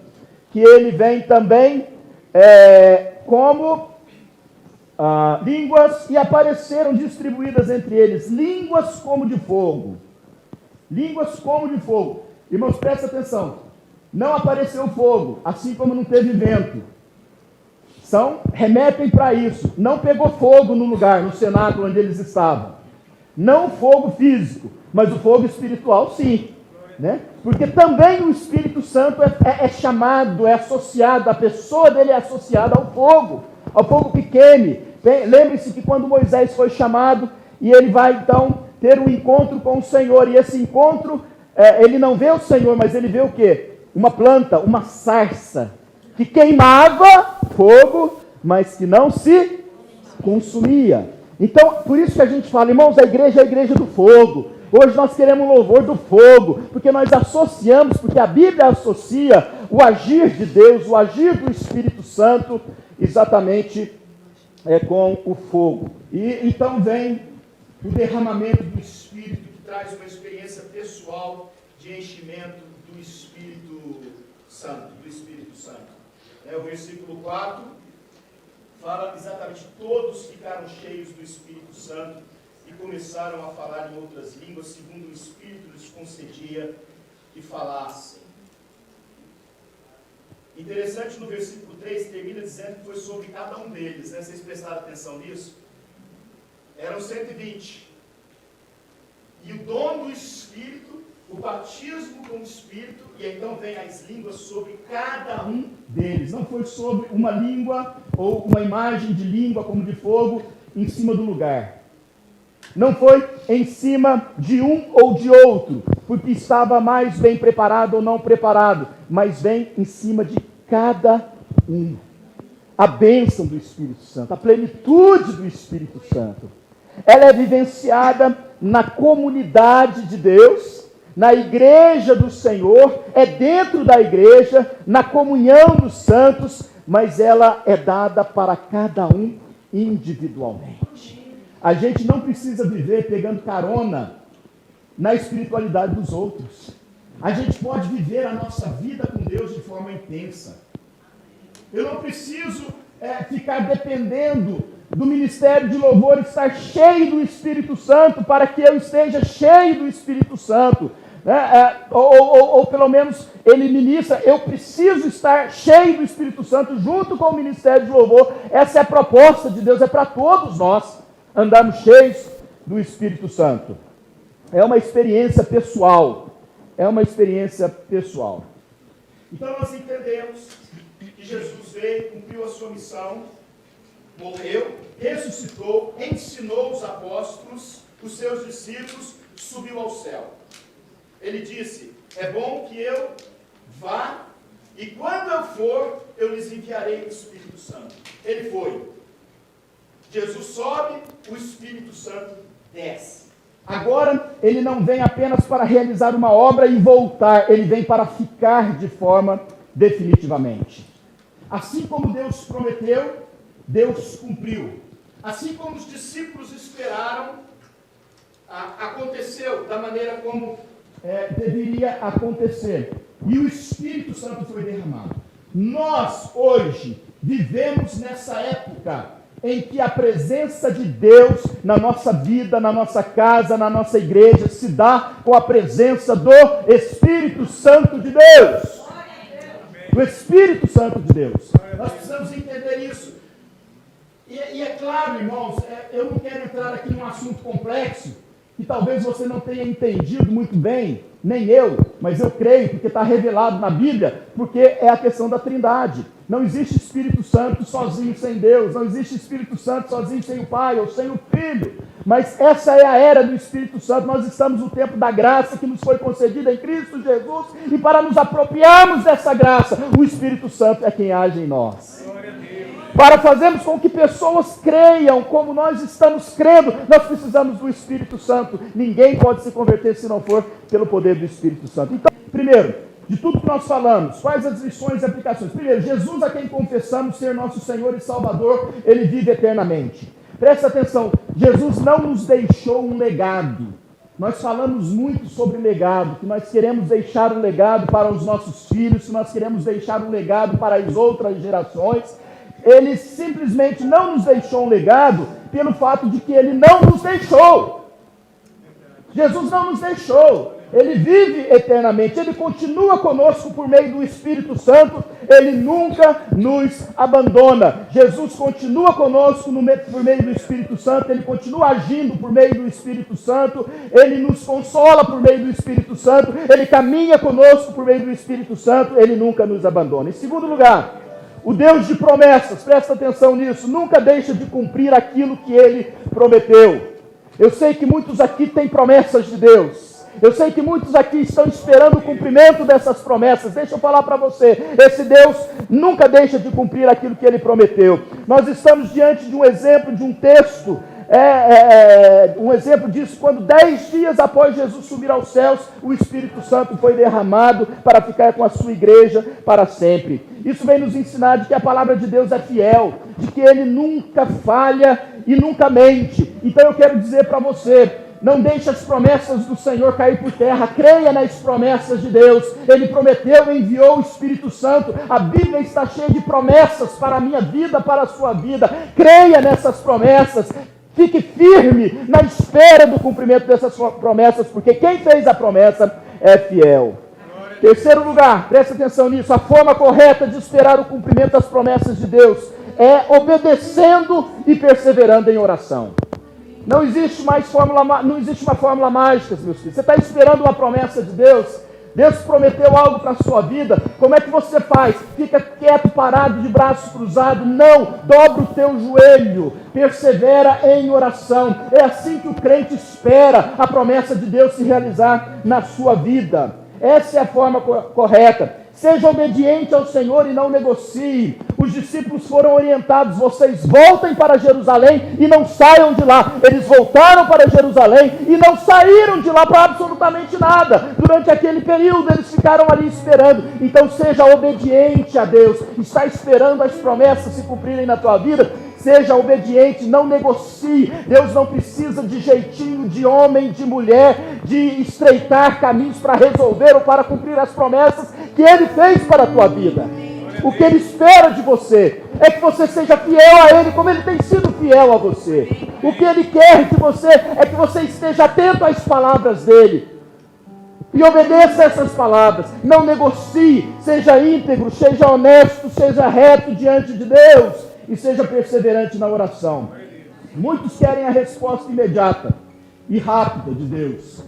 que ele vem também como línguas, e apareceram distribuídas entre eles línguas como de fogo. Línguas como de fogo. Irmãos, presta atenção. Não apareceu fogo, assim como não teve vento. Remetem para isso. Não pegou fogo no lugar, no cenáculo onde eles estavam. Não fogo físico, mas o fogo espiritual sim. Né? Porque também o Espírito Santo é chamado, é associado, a pessoa dele é associada ao fogo que queime. Lembre-se que quando Moisés foi chamado, e ele vai então ter um encontro com o Senhor, e esse encontro, ele não vê o Senhor, mas ele vê o quê? Uma planta, uma sarça, que queimava fogo, mas que não se consumia. Então, por isso que a gente fala, irmãos, a igreja é a igreja do fogo. Hoje nós queremos o louvor do fogo, porque nós associamos, porque a Bíblia associa o agir de Deus, o agir do Espírito Santo, exatamente com o fogo. E então vem o derramamento do Espírito, que traz uma experiência pessoal de enchimento do Espírito Santo. O versículo 4 fala exatamente: todos ficaram cheios do Espírito Santo e começaram a falar em outras línguas, segundo o Espírito lhes concedia que falassem. Interessante, no versículo 3, termina dizendo que foi sobre cada um deles, né? Vocês prestaram atenção nisso? Eram 120. E o dom do Espírito, o batismo com o Espírito, e então vem as línguas sobre cada um deles. Não foi sobre uma língua ou uma imagem de língua como de fogo em cima do lugar. Não foi em cima de um ou de outro, porque estava mais bem preparado ou não preparado, mas vem em cima de cada um. A bênção do Espírito Santo, a plenitude do Espírito Santo. Ela é vivenciada na comunidade de Deus, na igreja do Senhor, é dentro da igreja, na comunhão dos santos, mas ela é dada para cada um individualmente. A gente não precisa viver pegando carona na espiritualidade dos outros. A gente pode viver a nossa vida com Deus de forma intensa. Eu não preciso ficar dependendo do ministério de louvor estar cheio do Espírito Santo para que eu esteja cheio do Espírito Santo. Ou pelo menos ele ministra, eu preciso estar cheio do Espírito Santo junto com o ministério de louvor. Essa é a proposta de Deus, é para todos nós andarmos cheios do Espírito Santo. É uma experiência pessoal. Então nós entendemos que Jesus veio, cumpriu a sua missão, morreu, ressuscitou, ensinou os apóstolos, os seus discípulos, subiu ao céu. Ele disse: é bom que eu vá, e quando eu for, eu lhes enviarei o Espírito Santo. Ele foi. Jesus sobe, o Espírito Santo desce. Agora, ele não vem apenas para realizar uma obra e voltar, ele vem para ficar de forma definitivamente. Assim como Deus prometeu, Deus cumpriu. Assim como os discípulos esperaram, aconteceu da maneira como deveria acontecer. E o Espírito Santo foi derramado. Nós, hoje, vivemos nessa época em que a presença de Deus na nossa vida, na nossa casa, na nossa igreja, se dá com a presença do Espírito Santo de Deus. Do Espírito Santo de Deus. Nós precisamos entender isso. E é claro, irmãos, eu não quero entrar aqui num assunto complexo, que talvez você não tenha entendido muito bem, nem eu, mas eu creio, porque está revelado na Bíblia, porque é a questão da Trindade. Não existe Espírito Santo sozinho sem Deus, não existe Espírito Santo sozinho sem o Pai ou sem o Filho, Mas essa é a era do Espírito Santo. Nós estamos no tempo da graça que nos foi concedida em Cristo Jesus, e para nos apropriarmos dessa graça, o Espírito Santo é quem age em nós. Para fazermos com que pessoas creiam como nós estamos crendo, nós precisamos do Espírito Santo. Ninguém pode se converter se não for pelo poder do Espírito Santo. Então, primeiro, de tudo que nós falamos, quais as lições e aplicações? Primeiro, Jesus, a quem confessamos ser nosso Senhor e Salvador, Ele vive eternamente. Presta atenção, Jesus não nos deixou um legado. Nós falamos muito sobre legado, que nós queremos deixar um legado para os nossos filhos, que nós queremos deixar um legado para as outras gerações. Ele simplesmente não nos deixou um legado pelo fato de que Ele não nos deixou. Jesus não nos deixou. Ele vive eternamente. Ele continua conosco por meio do Espírito Santo. Ele nunca nos abandona. Jesus continua conosco por meio do Espírito Santo. Ele continua agindo por meio do Espírito Santo. Ele nos consola por meio do Espírito Santo. Ele caminha conosco por meio do Espírito Santo. Ele nunca nos abandona. Em segundo lugar, o Deus de promessas, presta atenção nisso, nunca deixa de cumprir aquilo que Ele prometeu. Eu sei que muitos aqui têm promessas de Deus. Eu sei que muitos aqui estão esperando o cumprimento dessas promessas. Deixa eu falar para você, esse Deus nunca deixa de cumprir aquilo que Ele prometeu. Nós estamos diante de um exemplo, de um texto, um exemplo disso, quando 10 dias após Jesus subir aos céus, o Espírito Santo foi derramado para ficar com a sua igreja para sempre. Isso vem nos ensinar de que a palavra de Deus é fiel, de que Ele nunca falha e nunca mente. Então eu quero dizer para você, não deixe as promessas do Senhor cair por terra. Creia nas promessas de Deus. Ele prometeu e enviou o Espírito Santo. A Bíblia está cheia de promessas para a minha vida, para a sua vida. Creia nessas promessas. Fique firme na espera do cumprimento dessas promessas, porque quem fez a promessa é fiel. Terceiro lugar, presta atenção nisso, a forma correta de esperar o cumprimento das promessas de Deus é obedecendo e perseverando em oração. Não existe uma fórmula mágica, meus filhos. Você está esperando uma promessa de Deus? Deus prometeu algo para a sua vida. Como é que você faz? Fica quieto, parado, de braços cruzados? Não, dobra o teu joelho, persevera em oração. É assim que o crente espera a promessa de Deus se realizar na sua vida. Essa é a forma correta. Seja obediente ao Senhor e não negocie. Os discípulos foram orientados, vocês voltem para Jerusalém e não saiam de lá. Eles voltaram para Jerusalém e não saíram de lá para absolutamente nada. Durante aquele período eles ficaram ali esperando. Então seja obediente a Deus. Está esperando as promessas se cumprirem na tua vida? Seja obediente, não negocie. Deus não precisa de jeitinho de homem, de mulher, de estreitar caminhos para resolver ou para cumprir as promessas que Ele fez para a tua vida. O que Ele espera de você é que você seja fiel a Ele, como Ele tem sido fiel a você. O que Ele quer de você é que você esteja atento às palavras dEle e obedeça essas palavras. Não negocie, seja íntegro, seja honesto, seja reto diante de Deus. E seja perseverante na oração. Muitos querem a resposta imediata e rápida de Deus.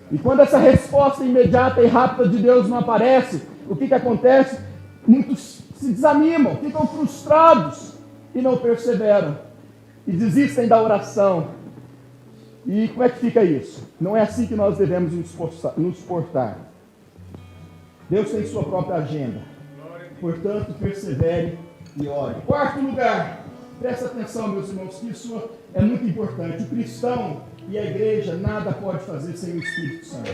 E quando essa resposta imediata e rápida de Deus não aparece, o que acontece? Muitos se desanimam, ficam frustrados e não perseveram. E desistem da oração. E como é que fica isso? Não é assim que nós devemos nos portar. Deus tem sua própria agenda. Portanto, persevere e ore. Quarto lugar, presta atenção, meus irmãos, que isso é muito importante. O cristão e a igreja nada pode fazer sem o Espírito Santo.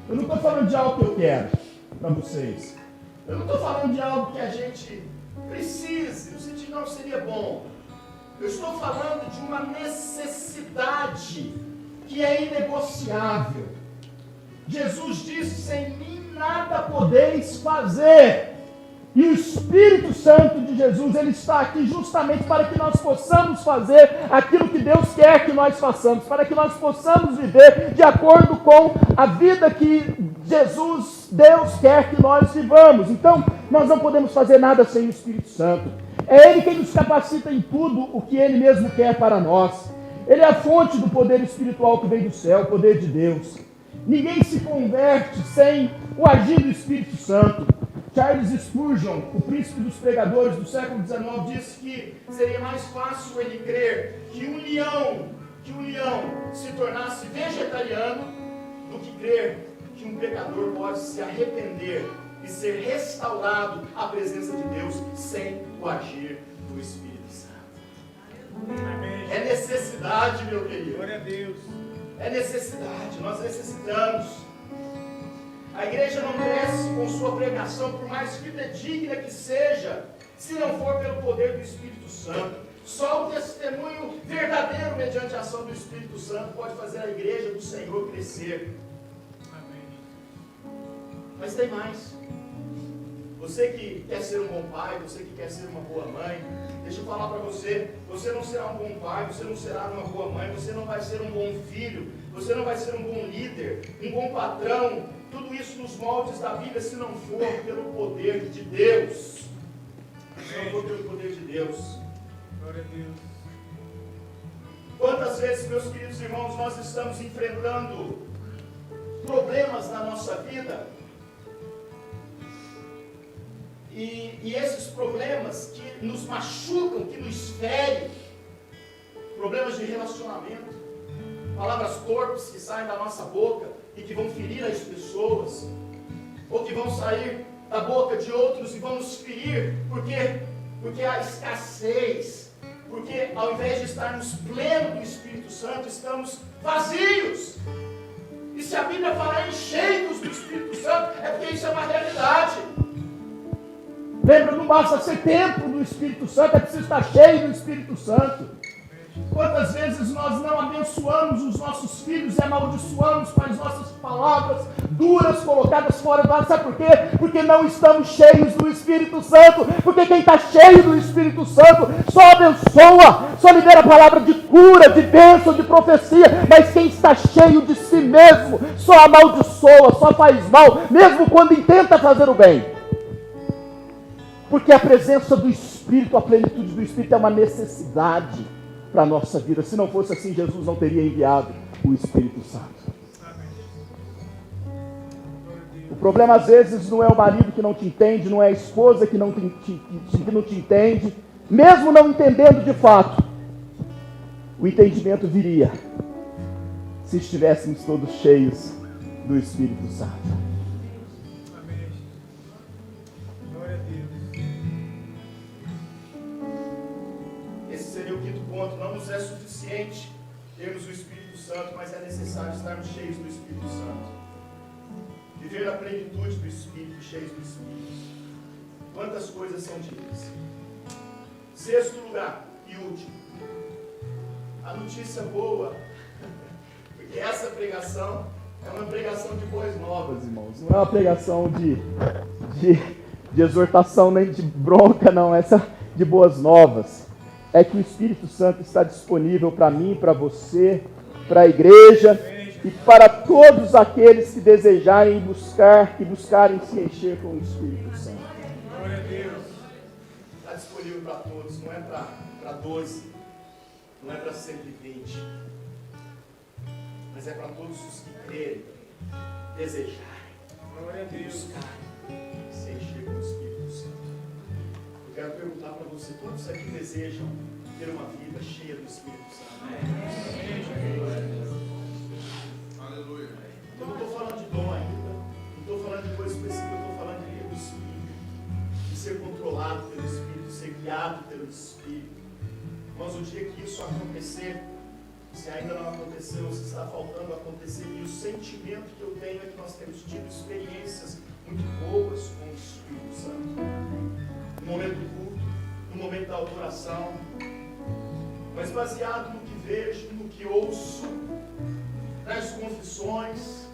Eu não estou falando de algo que eu quero para vocês. Eu não estou falando de algo que a gente precise, no sentido não seria bom. Eu estou falando de uma necessidade que é inegociável. Jesus disse: sem mim nada podeis fazer. E o Espírito Santo de Jesus, Ele está aqui justamente para que nós possamos fazer aquilo que Deus quer que nós façamos, para que nós possamos viver de acordo com a vida que Deus quer que nós vivamos. Então, nós não podemos fazer nada sem o Espírito Santo. É Ele quem nos capacita em tudo o que Ele mesmo quer para nós. Ele é a fonte do poder espiritual que vem do céu, o poder de Deus. Ninguém se converte sem o agir do Espírito Santo. Charles Spurgeon, o príncipe dos pregadores do século XIX, disse que seria mais fácil ele crer que um leão que um leão se tornasse vegetariano do que crer que um pecador pode se arrepender e ser restaurado à presença de Deus sem o agir do Espírito Santo. É necessidade, meu querido. Glória a Deus. É necessidade, nós necessitamos. A igreja não cresce com sua pregação, por mais fidedigna que seja, se não for pelo poder do Espírito Santo. Só o testemunho verdadeiro mediante a ação do Espírito Santo pode fazer a igreja do Senhor crescer. Amém. Mas tem mais. Você que quer ser um bom pai, você que quer ser uma boa mãe, deixa eu falar para você, você não será um bom pai, você não será uma boa mãe, você não vai ser um bom filho, você não vai ser um bom líder, um bom patrão, tudo isso nos moldes da Bíblia, se não for pelo poder de Deus. Se não for pelo poder de Deus. Glória a Deus. Quantas vezes, meus queridos irmãos, nós estamos enfrentando problemas na nossa vida e esses problemas que nos machucam, que nos ferem, problemas de relacionamento, palavras torpes que saem da nossa boca e que vão ferir as pessoas, ou que vão sair da boca de outros e vão nos ferir, porque há escassez, porque ao invés de estarmos plenos do Espírito Santo, estamos vazios. E se a Bíblia fala em cheios do Espírito Santo, é porque isso é uma realidade. Lembra, não basta ser templo do Espírito Santo, é preciso estar cheio do Espírito Santo. Quantas vezes nós não abençoamos os nossos filhos e amaldiçoamos com as nossas palavras duras colocadas fora do ar? Sabe por quê? Porque não estamos cheios do Espírito Santo. Porque quem está cheio do Espírito Santo só abençoa, só libera a palavra de cura, de bênção, de profecia. Mas quem está cheio de si mesmo só amaldiçoa, só faz mal, mesmo quando intenta fazer o bem. Porque a presença do Espírito, a plenitude do Espírito é uma necessidade para a nossa vida. Se não fosse assim, Jesus não teria enviado o Espírito Santo. O problema às vezes não é o marido que não te entende, não é a esposa que não te entende, mesmo não entendendo de fato. O entendimento viria se estivéssemos todos cheios do Espírito Santo. Não nos é suficiente termos o Espírito Santo, mas é necessário estarmos cheios do Espírito Santo. Viver na plenitude do Espírito, cheios do Espírito. Quantas coisas são ditas. Sexto lugar e último. A notícia boa, porque essa pregação é uma pregação de boas novas, irmãos. Não é uma pregação de exortação nem de bronca, não. Essa de boas novas. É que o Espírito Santo está disponível para mim, para você, para a igreja e para todos aqueles que desejarem buscarem se encher com o Espírito Santo. Glória a Deus. Está disponível para todos, não é para 12, não é para 120, mas é para todos os que crerem, desejarem, buscarem se encher com o Espírito Santo. Eu quero perguntar para você, todos aqui desejam ter uma vida cheia do Espírito Santo? Aleluia. Eu não estou falando de dom ainda, não estou falando de coisa específica, eu estou falando de ter o Espírito, de ser controlado pelo Espírito, de ser guiado pelo Espírito. Mas o dia que isso acontecer, se ainda não aconteceu, se está faltando acontecer, e o sentimento que eu tenho é que nós temos tido experiências muito boas com o Espírito Santo. No momento do culto, no momento da adoração, mas baseado no que vejo, no que ouço, nas confissões,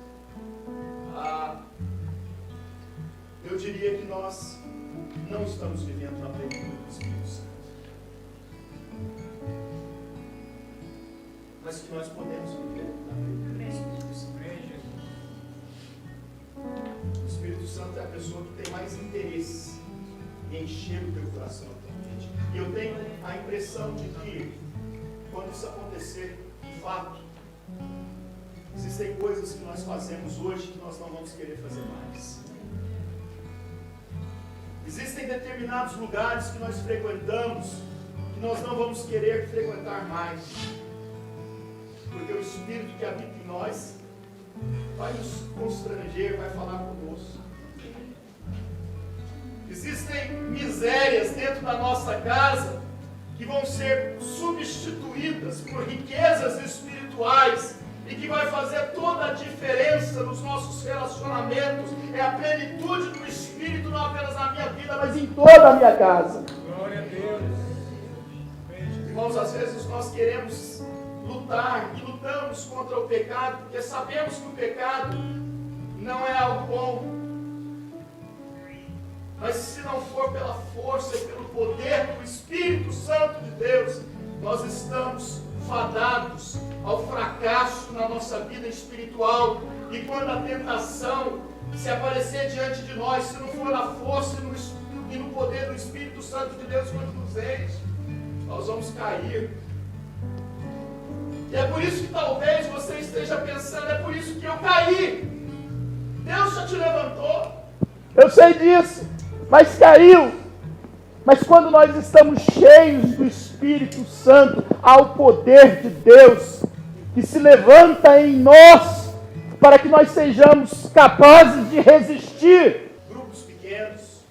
eu diria que nós não estamos vivendo na plenitude do Espírito Santo. Mas que nós podemos viver na plenitude do Espírito Santo. O Espírito Santo é a pessoa que tem mais interesse em encher o teu coração atualmente. E eu tenho a impressão de que, quando isso acontecer, de fato, existem coisas que nós fazemos hoje que nós não vamos querer fazer mais. Existem determinados lugares que nós frequentamos que nós não vamos querer frequentar mais. porque o Espírito que habita em nós vai nos constranger, vai falar conosco. Existem misérias dentro da nossa casa que vão ser substituídas por riquezas espirituais e que vai fazer toda a diferença nos nossos relacionamentos. É a plenitude do Espírito, não apenas na minha vida, mas em Toda a minha casa. glória a Deus. Irmãos, às vezes nós queremos lutar e lutamos contra o pecado, porque sabemos que o pecado não é algo bom. Mas se não for pela força e pelo poder do Espírito Santo de Deus, nós estamos fadados ao fracasso na nossa vida espiritual. E quando a tentação se aparecer diante de nós, se não for na força e no poder do Espírito Santo de Deus quando nos enche, nós vamos cair. E é por isso que talvez você esteja pensando, é por isso que eu caí. Deus já te levantou. Eu sei disso, mas caiu. Mas quando nós estamos cheios do Espírito Santo, há o poder de Deus que se levanta em nós para que nós sejamos capazes de resistir. Grupos pequenos,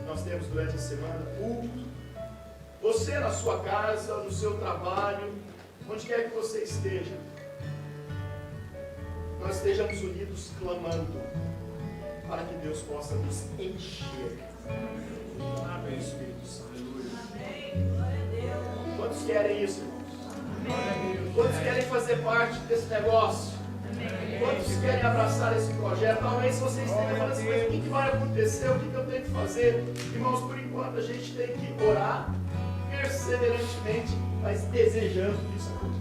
nós temos durante a semana, culto. Você na sua casa, no seu trabalho, onde quer que você esteja, nós estejamos unidos clamando para que Deus possa nos encher. Amém, Espírito Santo. Quantos querem isso, irmãos? Quantos querem fazer parte desse negócio? Quantos querem abraçar esse projeto? Talvez se vocês estejam falando assim, mas o que vai acontecer? O que eu tenho que fazer? Irmãos, por enquanto a gente tem que orar perseverantemente, mas desejando que isso aconteça.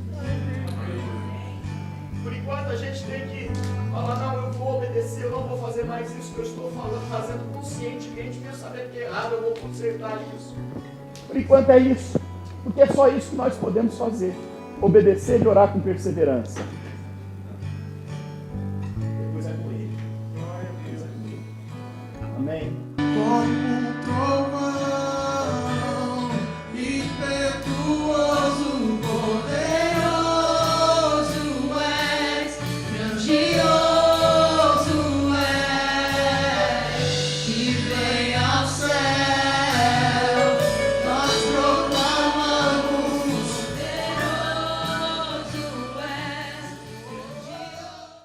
Por enquanto a gente tem que falar, não, eu vou obedecer, eu não vou fazer mais isso que eu estou fazendo conscientemente, mesmo sabendo que é errado, eu vou consertar isso. Por enquanto é isso, porque é só isso que nós podemos fazer: obedecer e orar com perseverança. Depois é com ele. Glória a Deus, é com ele. Amém. Como um trovão, impetuoso.